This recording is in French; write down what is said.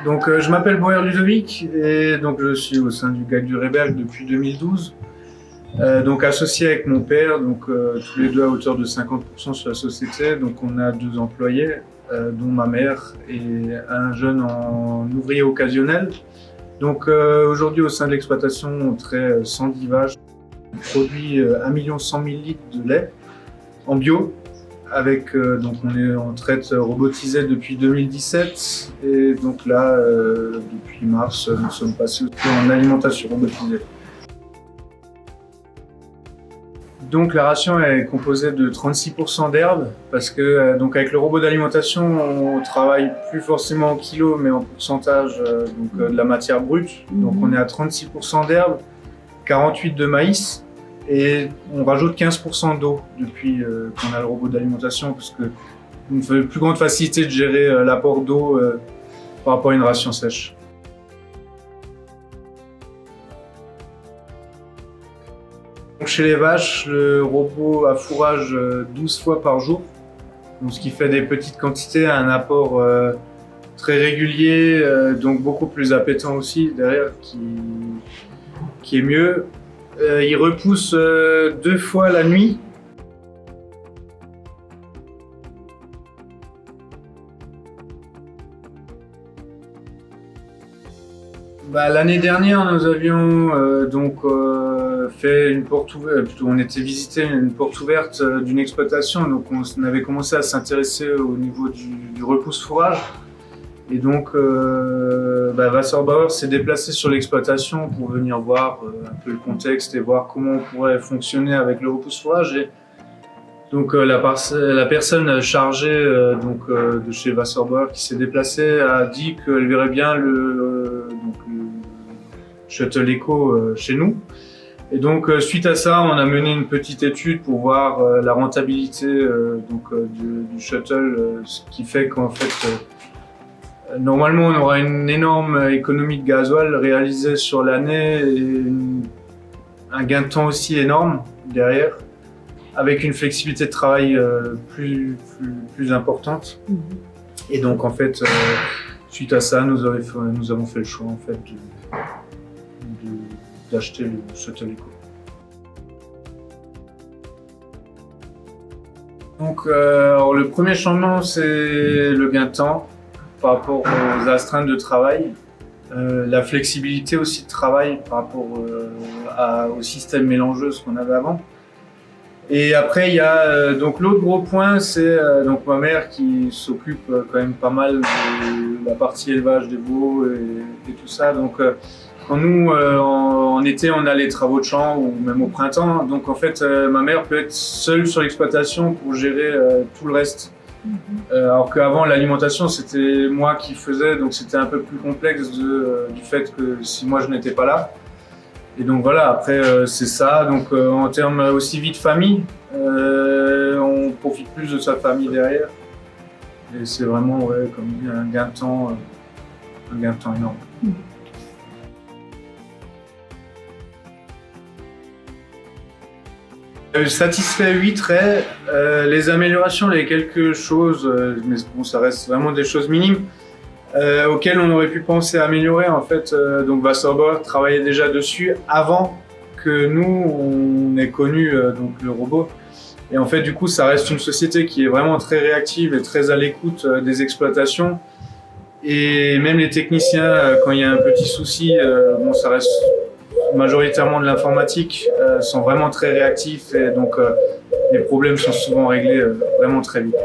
Donc, je m'appelle Boer Ludovic et donc je suis au sein du GAC du Réberg depuis 2012. Donc associé avec mon père, donc tous les deux à hauteur de 50% sur la société. Donc on a 2 employés, dont ma mère et un jeune en ouvrier occasionnel. Donc aujourd'hui au sein de l'exploitation, on traite 110 vaches. On produit 1 100 000 litres de lait en bio. Avec, donc on est en traite robotisée depuis 2017 et donc là, depuis mars, nous sommes passés en alimentation robotisée. Donc la ration est composée de 36% d'herbe parce que donc avec le robot d'alimentation, on travaille plus forcément en kilos mais en pourcentage de la matière brute. Donc on est à 36% d'herbe, 48% de maïs. Et on rajoute 15% d'eau depuis qu'on a le robot d'alimentation parce que nous fait une plus grande facilité de gérer l'apport d'eau par rapport à une ration sèche. Donc chez les vaches, le robot a fourrage 12 fois par jour, donc ce qui fait des petites quantités, un apport très régulier, donc beaucoup plus appétant aussi derrière, qui est mieux. Il repousse 2 fois la nuit. L'année dernière, nous avions fait une porte ouverte, plutôt on était visiter une porte ouverte d'une exploitation, donc on avait commencé à s'intéresser au niveau du repousse-fourrage. Et donc, Wasserbauer s'est déplacé sur l'exploitation pour venir voir un peu le contexte et voir comment on pourrait fonctionner avec le repousse-fourrage. Et donc, la personne chargée de chez Wasserbauer qui s'est déplacée a dit qu'elle verrait bien le Shuttle Eco chez nous. Et donc, suite à ça, on a mené une petite étude pour voir la rentabilité du shuttle, ce qui fait qu'en fait, normalement, on aura une énorme économie de gasoil réalisée sur l'année et un gain de temps aussi énorme derrière, avec une flexibilité de travail plus importante. Et donc, en fait, suite à ça, nous avons fait le choix en fait, d'acheter le Shuttle Eco. Donc, le premier changement, c'est le gain de temps par rapport aux astreintes de travail, la flexibilité aussi de travail par rapport au système mélangeuse qu'on avait avant. Et après, il y a donc l'autre gros point, c'est donc ma mère qui s'occupe quand même pas mal de la partie élevage des veaux et tout ça. Donc, quand nous, en été, on a les travaux de champ ou même au printemps, donc en fait, ma mère peut être seule sur l'exploitation pour gérer tout le reste. Alors qu'avant, l'alimentation, c'était moi qui faisais, donc c'était un peu plus complexe du fait que si moi je n'étais pas là. Et donc voilà, après c'est ça. Donc en termes aussi vie de famille, on profite plus de sa famille derrière. Et c'est vraiment comme dit, un gain de temps énorme. Satisfait 8 traits. Les améliorations, il y a quelque chose, mais bon, ça reste vraiment des choses minimes auxquelles on aurait pu penser à améliorer. En fait, donc Wasserbauer travaillait déjà dessus avant que nous on ait connu le robot. Et en fait, du coup, ça reste une société qui est vraiment très réactive et très à l'écoute des exploitations. Et même les techniciens, quand il y a un petit souci, ça reste majoritairement de l'informatique, sont vraiment très réactifs et donc les problèmes sont souvent réglés vraiment très vite.